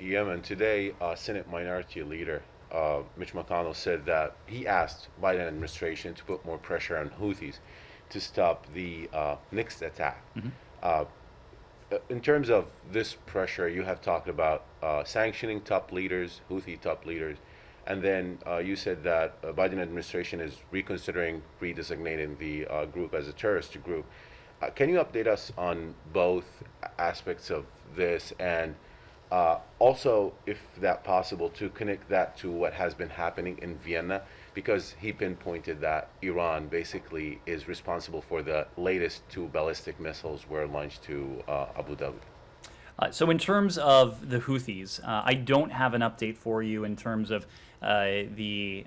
Yemen, today, Senate Minority Leader Mitch McConnell said that he asked Biden administration to put more pressure on Houthis to stop the next attack. Mhm. Uh, in terms of this pressure, you have talked about sanctioning top leaders, Houthi top leaders, and then you said that Biden administration is reconsidering redesignating the group as a terrorist group. Can you update us on both aspects of this, and also, if that possible, to connect that to what has been happening in Vienna, because he pinpointed that Iran basically is responsible for the latest two ballistic missiles were launched to Abu Dhabi. So in terms of the Houthis, I don't have an update for you in terms of the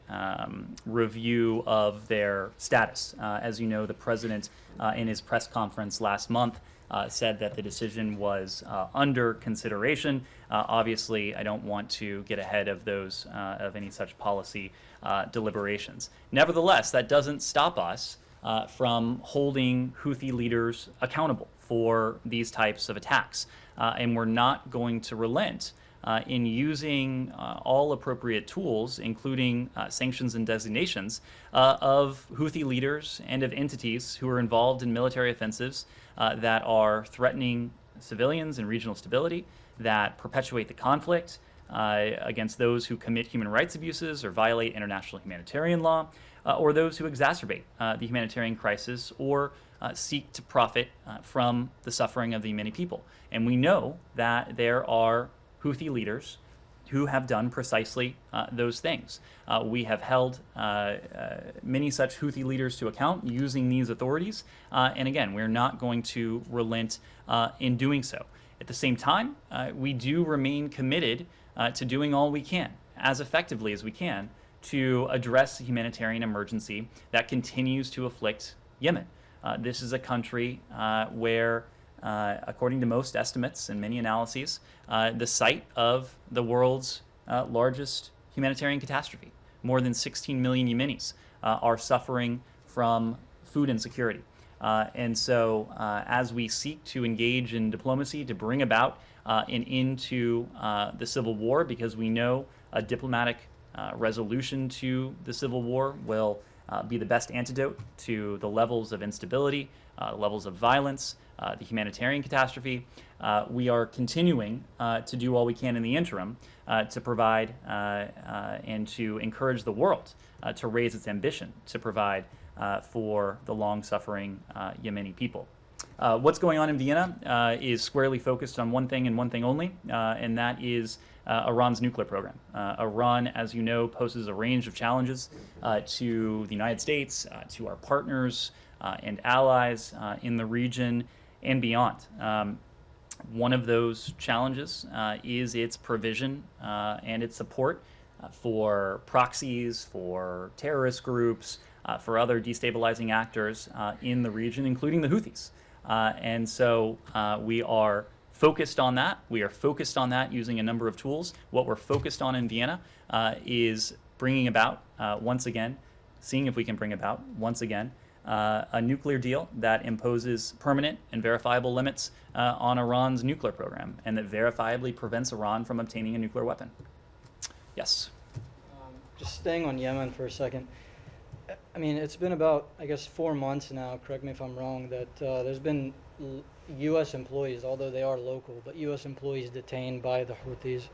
review of their status. As you know, the president in his press conference last month said that the decision was under consideration. Obviously, I don't want to get ahead of those of any such policy deliberations. Nevertheless, that doesn't stop us from holding Houthi leaders accountable for these types of attacks. And we're not going to relent in using all appropriate tools, including sanctions and designations of Houthi leaders and of entities who are involved in military offensives that are threatening civilians and regional stability, that perpetuate the conflict against those who commit human rights abuses or violate international humanitarian law, or those who exacerbate the humanitarian crisis or seek to profit from the suffering of the Yemeni people. And we know that there are Houthi leaders who have done precisely those things. We have held many such Houthi leaders to account using these authorities. And again, we're not going to relent in doing so. At the same time, we do remain committed to doing all we can, as effectively as we can, to address the humanitarian emergency that continues to afflict Yemen. This is a country where, according to most estimates and many analyses, the site of the world's largest humanitarian catastrophe. More than 16 million Yemenis are suffering from food insecurity. And so as we seek to engage in diplomacy to bring about an end to the civil war, because we know a diplomatic resolution to the civil war will be the best antidote to the levels of instability, levels of violence, the humanitarian catastrophe. We are continuing to do all we can in the interim to provide and to encourage the world to raise its ambition to provide for the long-suffering Yemeni people. What's going on in Vienna is squarely focused on one thing and one thing only, and that is Iran's nuclear program. Iran, as you know, poses a range of challenges to the United States, to our partners and allies in the region and beyond. One of those challenges is its provision and its support for proxies, for terrorist groups, for other destabilizing actors in the region, including the Houthis. And so we are focused on that. We are focused on that using a number of tools. What we're focused on in Vienna is bringing about, once again, seeing if we can bring about, once again, a nuclear deal that imposes permanent and verifiable limits on Iran's nuclear program and that verifiably prevents Iran from obtaining a nuclear weapon. Yes? Just staying on Yemen for a second. I mean, it's been about, I guess, 4 months now, correct me if I'm wrong, that there's been U.S. employees, although they are local, but U.S. employees detained by the Houthis.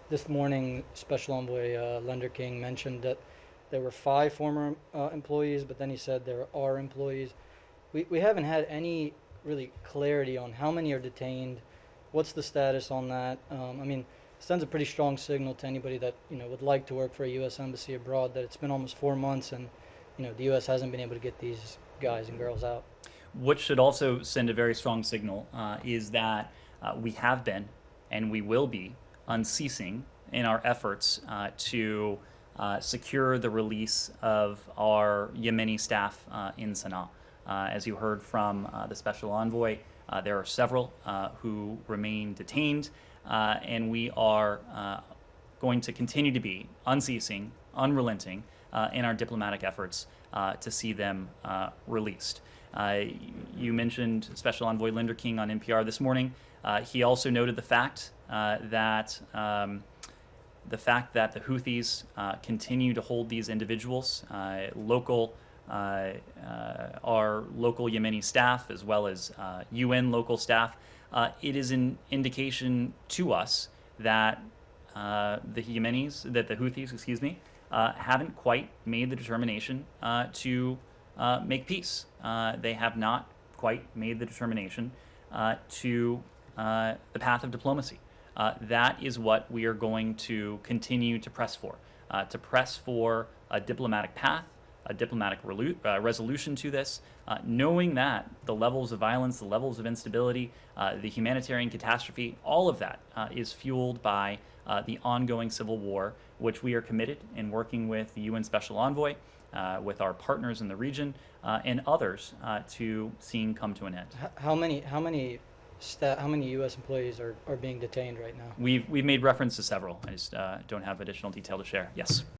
This morning, Special Envoy Lender King mentioned that there were 5 former employees, but then he said there are employees. We haven't had any really clarity on how many are detained, what's the status on that. I mean, it sends a pretty strong signal to anybody that would like to work for a U.S. embassy abroad that it's been almost 4 months and the U.S. hasn't been able to get these guys and girls out. What should also send a very strong signal is that we have been and we will be unceasing in our efforts to secure the release of our Yemeni staff in Sana'a. As you heard from the Special Envoy, there are several who remain detained, and we are going to continue to be unceasing, unrelenting in our diplomatic efforts to see them released. You mentioned Special Envoy Linder King on NPR this morning. He also noted the fact that the fact that the Houthis continue to hold these individuals, our local Yemeni staff as well as UN local staff, it is an indication to us that the Houthis, excuse me, haven't quite made the determination to make peace. They have not quite made the determination to the path of diplomacy. That is what we are going to continue to press for a diplomatic path, a diplomatic resolution to this, knowing that the levels of violence, the levels of instability, the humanitarian catastrophe, all of that is fueled by the ongoing civil war, which we are committed in working with the UN Special Envoy, with our partners in the region, and others to seeing come to an end. How many U.S. employees are being detained right now? We've made reference to several. I just don't have additional detail to share. Yes.